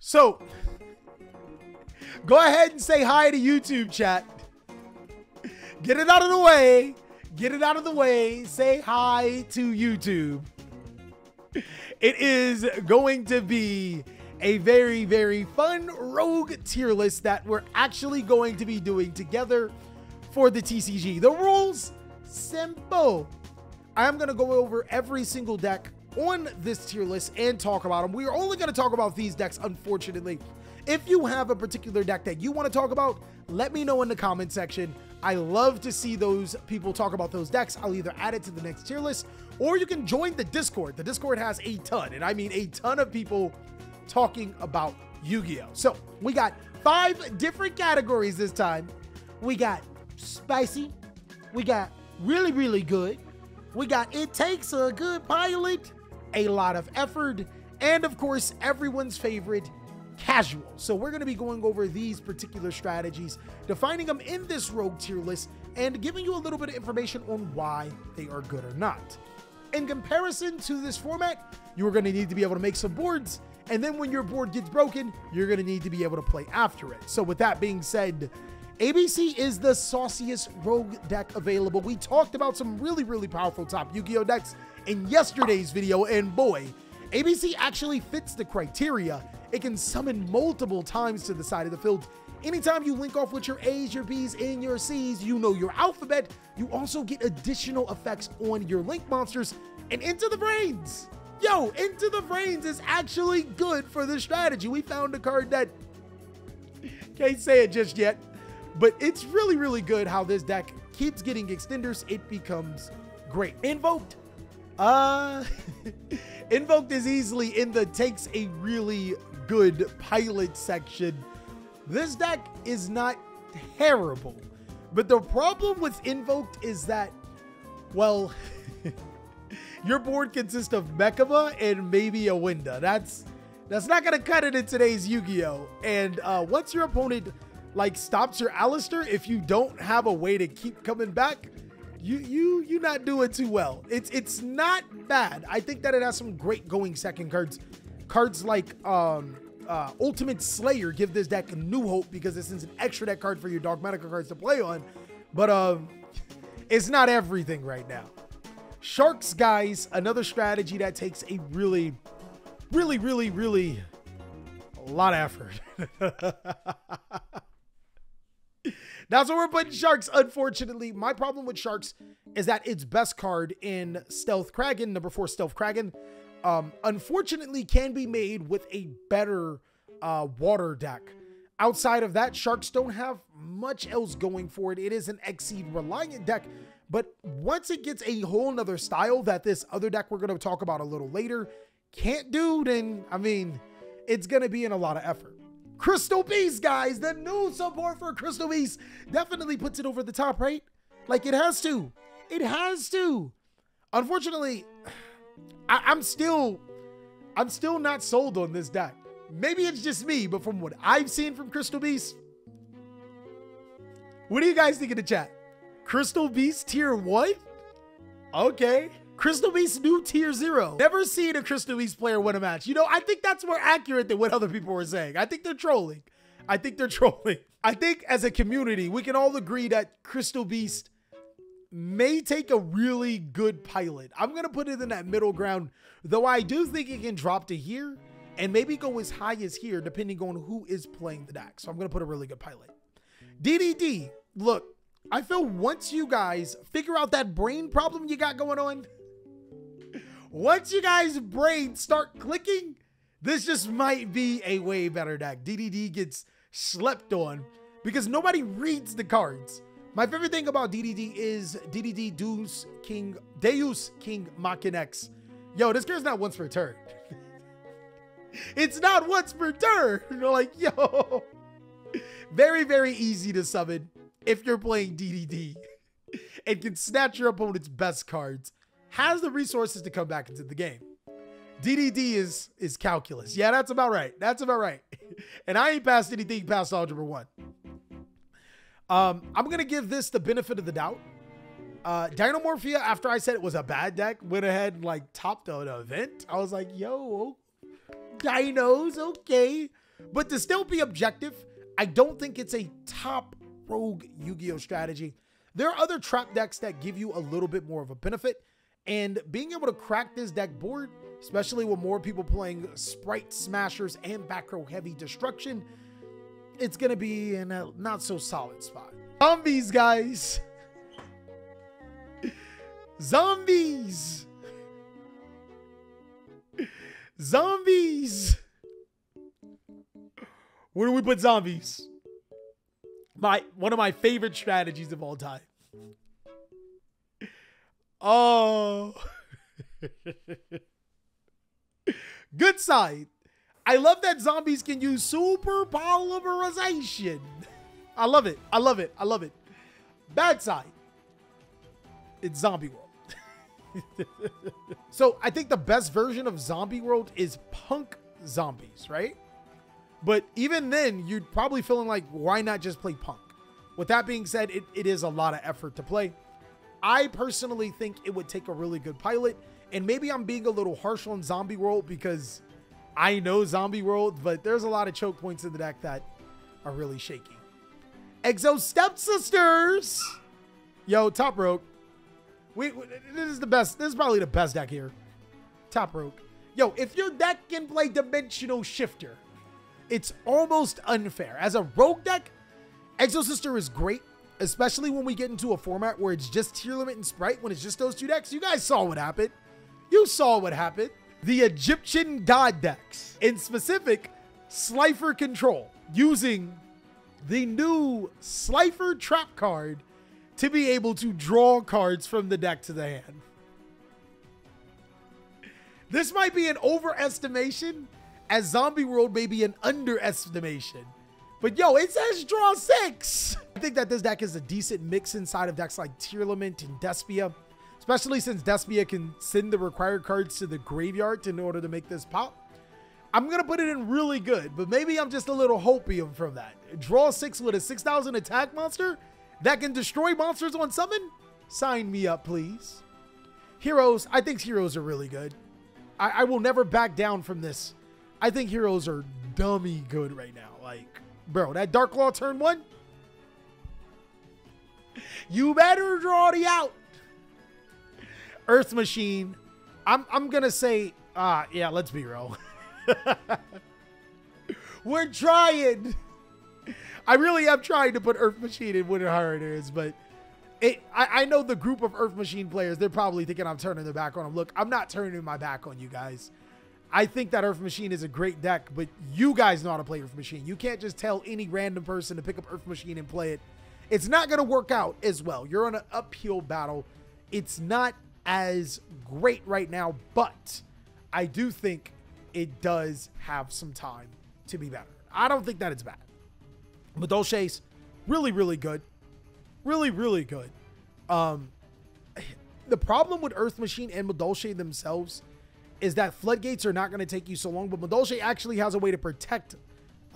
So, go ahead and say hi to YouTube, chat. Get it out of the way. Get it out of the way. Say hi to YouTube. It is going to be a very, very fun rogue tier list that we're actually going to be doing together for the TCG. The rules, simple. I'm going to go over every single deck on this tier list and talk about them. We are only going to talk about these decks, unfortunately. If you have a particular deck that you want to talk about, let me know in the comment section. I love to see those people talk about those decks. I'll either add it to the next tier list, or you can join the Discord. The Discord has a ton, and I mean a ton of people talking about Yu-Gi-Oh! So we got 5 different categories this time. We got spicy. We got really, really good. We got it takes a good pilot, a lot of effort, and of course, everyone's favorite, casual. So we're going to be going over these particular strategies, defining them in this rogue tier list, and giving you a little bit of information on why they are good or not. In comparison to this format, you are going to need to be able to make some boards, and then when your board gets broken, you're going to need to be able to play after it. So with that being said, ABC is the sauciest rogue deck available. We talked about some really, really powerful top Yu-Gi-Oh decks in yesterday's video, and boy, ABC actually fits the criteria. It can summon multiple times to the side of the field. Anytime you link off with your A's, your B's, and your C's, you know your alphabet, you also get additional effects on your link monsters. And Into the Brains. Yo, Into the Brains is actually good for this strategy. We found a card that, can't say it just yet, but it's really, really good how this deck keeps getting extenders. It becomes great. Invoked. Invoked is easily in the takes a really good pilot section. This deck is not terrible, but the problem with Invoked is that, well, your board consists of Mechama and maybe a Winda. That's not gonna cut it in today's Yu-Gi-Oh! And once your opponent like stops your Alistair, if you don't have a way to keep coming back, you're not doing too well. It's not bad. I think that it has some great going second cards. Cards like Ultimate Slayer give this deck a new hope because this is an extra deck card for your Dogmatica cards to play on. But it's not everything right now. Sharks, guys, another strategy that takes a really, really, really, really a lot of effort. That's where we're putting Sharks, unfortunately. My problem with Sharks is that its best card in Stealth Kraken, number 4 Stealth Kraken, unfortunately can be made with a better water deck. Outside of that, Sharks don't have much else going for it. It is an Exceed reliant deck, but once it gets a whole nother style that this other deck we're going to talk about a little later can't do, then, I mean, it's going to be in a lot of effort. Crystal Beast, guys, the new support for Crystal Beast definitely puts it over the top, right? Like it has to. It has to. Unfortunately, I'm still not sold on this deck. Maybe it's just me, but from what I've seen from Crystal Beast, what do you guys think in the chat? Crystal Beast tier 1? Okay. Crystal Beast new tier 0. Never seen a Crystal Beast player win a match. You know, I think that's more accurate than what other people were saying. I think they're trolling. I think as a community, we can all agree that Crystal Beast may take a really good pilot. I'm going to put it in that middle ground, though I do think it can drop to here and maybe go as high as here, depending on who is playing the deck. So I'm going to put a really good pilot. DDD, look, I feel once you guys figure out that brain problem you got going on, once you guys' brains start clicking, this just might be a way better deck. DDD gets slept on because nobody reads the cards. My favorite thing about DDD is DDD Deus King Machinex. Yo, this card's not once per turn. It's not once per turn. You're like, yo. Very, very easy to summon if you're playing DDD. It can snatch your opponent's best cards. Has the resources to come back into the game. DDD is calculus. Yeah, that's about right. That's about right. And I ain't passed anything past Algebra 1. I'm going to give this the benefit of the doubt. Dynamorphia, after I said it was a bad deck, went ahead and like topped an event. I was like, yo, dinos, okay. But to still be objective, I don't think it's a top rogue Yu-Gi-Oh strategy. There are other trap decks that give you a little bit more of a benefit, and being able to crack this deck board, especially with more people playing Sprite Smashers and back row heavy destruction, it's going to be in a not so solid spot. Zombies, guys. Zombies. Zombies. Where do we put zombies? One of my favorite strategies of all time. Oh. Good side. I love that zombies can use super polymerization. I love it. I love it. I love it. Bad side. It's Zombie World. So I think the best version of Zombie World is Punk Zombies, right? But even then, you'd probably feeling like, why not just play Punk? With that being said, it is a lot of effort to play. I personally think it would take a really good pilot, and maybe I'm being a little harsh on Zombie World because I know Zombie World, but there's a lot of choke points in the deck that are really shaky. Exo Stepsisters! Yo, top rogue. This is the best. This is probably the best deck here. Top rogue. Yo, if your deck can play Dimensional Shifter, it's almost unfair. As a rogue deck, Exo Sister is great, especially when we get into a format where it's just Tier Limit and Sprite, when it's just those two decks. You guys saw what happened. You saw what happened. The Egyptian God decks, in specific, Slifer Control, using the new Slifer Trap card to be able to draw cards from the deck to the hand. This might be an overestimation, as Zombie World may be an underestimation. But yo, it says draw 6. I think that this deck is a decent mix inside of decks like Tier Lament and Despia, especially since Despia can send the required cards to the graveyard in order to make this pop. I'm going to put it in really good, but maybe I'm just a little hopium from that. Draw 6 with a 6,000 attack monster that can destroy monsters on summon? Sign me up, please. Heroes, I think heroes are really good. I will never back down from this. I think heroes are dummy good right now. Like, bro, that Dark Claw turn 1, you better draw the out. Earth Machine, I'm gonna say, yeah, let's be real. We're trying. I really am trying to put Earth Machine in Winter Harriers, but I know the group of Earth Machine players, they're probably thinking I'm turning their back on them. Look, I'm not turning my back on you guys. I think that Earth Machine is a great deck, but you guys know how to play Earth Machine. You can't just tell any random person to pick up Earth Machine and play it. It's not going to work out as well. You're on an uphill battle. It's not as great right now, but I do think it does have some time to be better. I don't think that it's bad. Madolche's really, really good. Really, really good. The problem with Earth Machine and Madolche themselves is that floodgates are not going to take you so long, but Madolche actually has a way to protect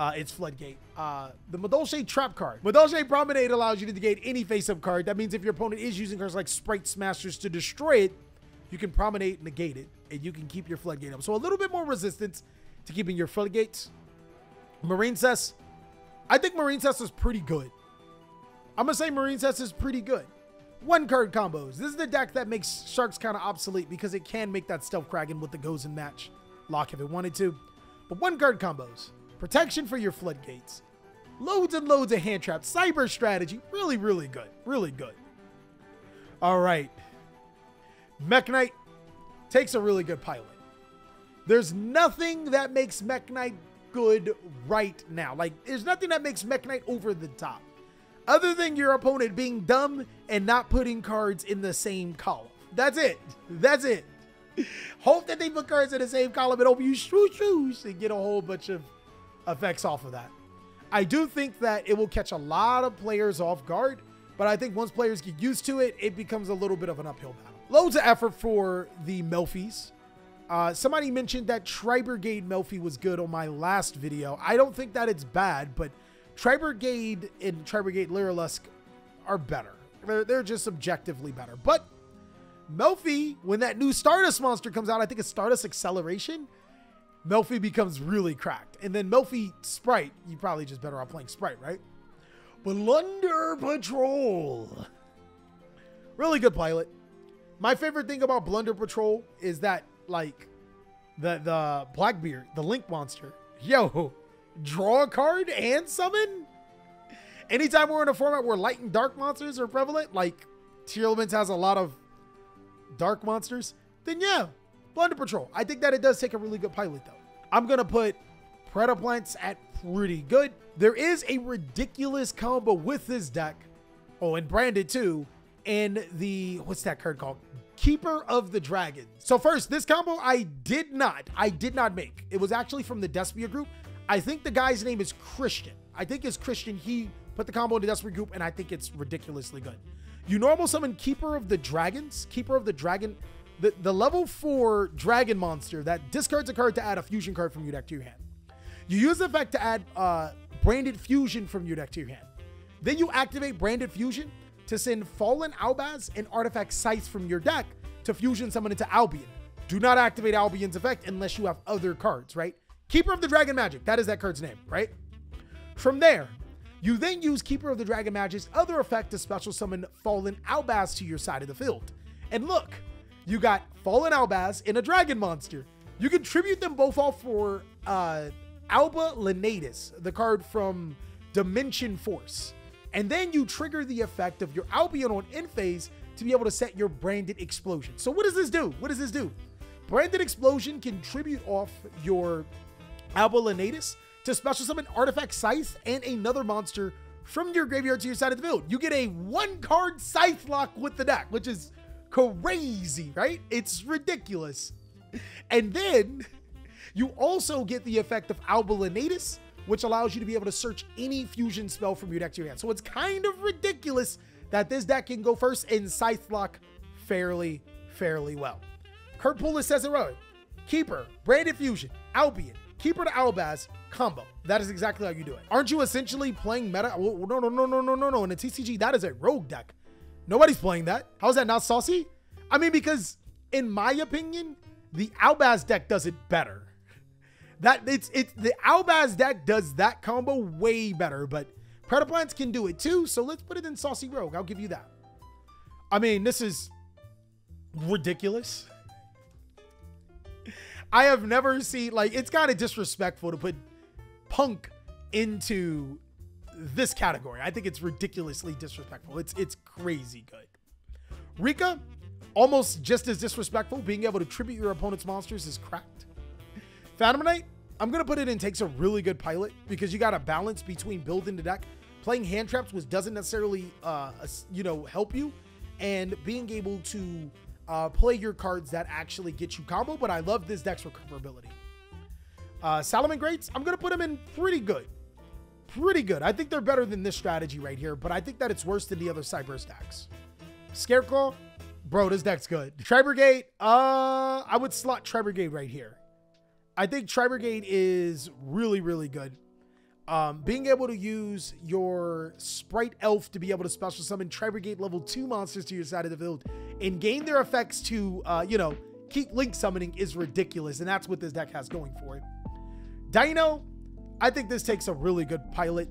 its floodgate. The Madolche trap card. Madolche Promenade allows you to negate any face-up card. That means if your opponent is using cards like Sprite Smashers to destroy it, you can Promenade, negate it, and you can keep your floodgate up. So a little bit more resistance to keeping your floodgates. Marine Cess. I think Marine Cess is pretty good. I'm going to say Marine Cess is pretty good. 1-card combos. This is the deck that makes Sharks kind of obsolete because it can make that Stealth Kraken with the Goes and Match lock if it wanted to. But 1-card combos. Protection for your floodgates. Loads and loads of hand traps. Cyber strategy. Really, really good. Really good. All right. Mech Knight takes a really good pilot. There's nothing that makes Mech Knight good right now. Like, there's nothing that makes Mech Knight over the top, other than your opponent being dumb and not putting cards in the same column. That's it. That's it. Hope that they put cards in the same column and hope you shoosh and get a whole bunch of effects off of that. I do think that it will catch a lot of players off guard, but I think once players get used to it, it becomes a little bit of an uphill battle. Loads of effort for the Melfies. Somebody mentioned that Tri-Brigade Melfi was good on my last video. I don't think that it's bad, but Tri-Brigade and Tri-Brigade Lyrilusk are better. They're just objectively better. But Melfi, when that new Stardust monster comes out, I think it's Stardust Acceleration, Melfi becomes really cracked. And then Melfi Sprite, you probably just better off playing Sprite, right? Blunder Patrol. Really good pilot. My favorite thing about Blunder Patrol is that, like, the Blackbeard, the Link monster. Yo, draw a card and summon? Anytime we're in a format where light and dark monsters are prevalent, like Tier Elements has a lot of dark monsters, then yeah, Blunder Patrol. I think that it does take a really good pilot, though. I'm going to put Predaplants at pretty good. There is a ridiculous combo with this deck. Oh, and branded too. And the, what's that card called? Keeper of the Dragon. So first, this combo I did not make. It was actually from the Despia group. I think the guy's name is Christian. I think it's Christian. He put the combo in the Despia group, and I think it's ridiculously good. You normal summon Keeper of the Dragons. Keeper of the Dragon. The level 4 dragon monster that discards a card to add a fusion card from your deck to your hand. You use the effect to add Branded Fusion from your deck to your hand. Then you activate Branded Fusion to send Fallen Albaz and Artifact Scythe from your deck to fusion summon into Albion. Do not activate Albion's effect unless you have other cards, right? Keeper of the Dragon Magic, that is that card's name, right? From there, you then use Keeper of the Dragon Magic's other effect to special summon Fallen Albaz to your side of the field. And look, you got Fallen Albaz and a Dragon Monster. You can tribute them both off for Alba Lenatus, the card from Dimension Force. And then you trigger the effect of your Albion on end phase to be able to set your Branded Explosion. So what does this do? What does this do? Branded Explosion can tribute off your Alba Lenatus to special summon Artifact Scythe and another monster from your graveyard to your side of the field. You get a 1-card Scythe lock with the deck, which is crazy, right? It's ridiculous. And then you also get the effect of Alba Lenatus, which allows you to be able to search any fusion spell from your deck to your hand. So it's kind of ridiculous that this deck can go first and Scythe lock fairly well. Kurt Poulos says it right. Keeper, Branded Fusion, Albion, Keeper to Albaz, combo. That is exactly how you do it. Aren't you essentially playing meta? No. In a TCG, that is a rogue deck. Nobody's playing that. How is that not saucy? I mean, because in my opinion, the Albaz deck does it better. The Albaz deck does that combo way better, but Predaplants can do it too, so let's put it in Saucy Rogue. I'll give you that. I mean, this is ridiculous. I have never seen, like, it's kind of disrespectful to put Punk into this category. I think it's ridiculously disrespectful. It's crazy good. Rika, almost just as disrespectful. Being able to tribute your opponent's monsters is cracked. Phantom Knight, I'm going to put it in takes a really good pilot because you got a balance between building the deck, playing hand traps, which doesn't necessarily, help you, and being able to play your cards that actually get you combo. But I love this deck's recoverability. Salamangreats, I'm going to put them in pretty good. Pretty good. I think they're better than this strategy right here, but I think that it's worse than the other Cyber stacks. Scareclaw, bro, this deck's good. Tri-Brigade, I would slot Tri-Brigade right here. I think Tri-Brigade is really good. Being able to use your Sprite Elf to be able to special summon Tri-Brigade level 2 monsters to your side of the field and gain their effects to, keep link summoning is ridiculous, and that's what this deck has going for it. Dino, I think this takes a really good pilot.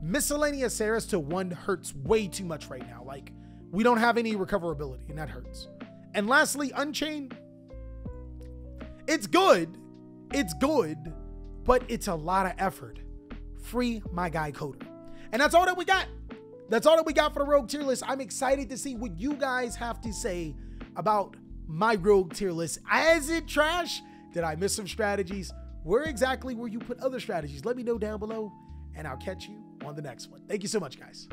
Miscellaneous Saris to 1 hurts way too much right now. Like, we don't have any recoverability, and that hurts. And lastly, Unchained. It's good. It's good, but it's a lot of effort. Free my guy Coder. And that's all that we got. That's all that we got for the Rogue tier list. I'm excited to see what you guys have to say about my Rogue tier list. Is it trash? Did I miss some strategies? Where exactly were you put other strategies? Let me know down below, and I'll catch you on the next one. Thank you so much, guys.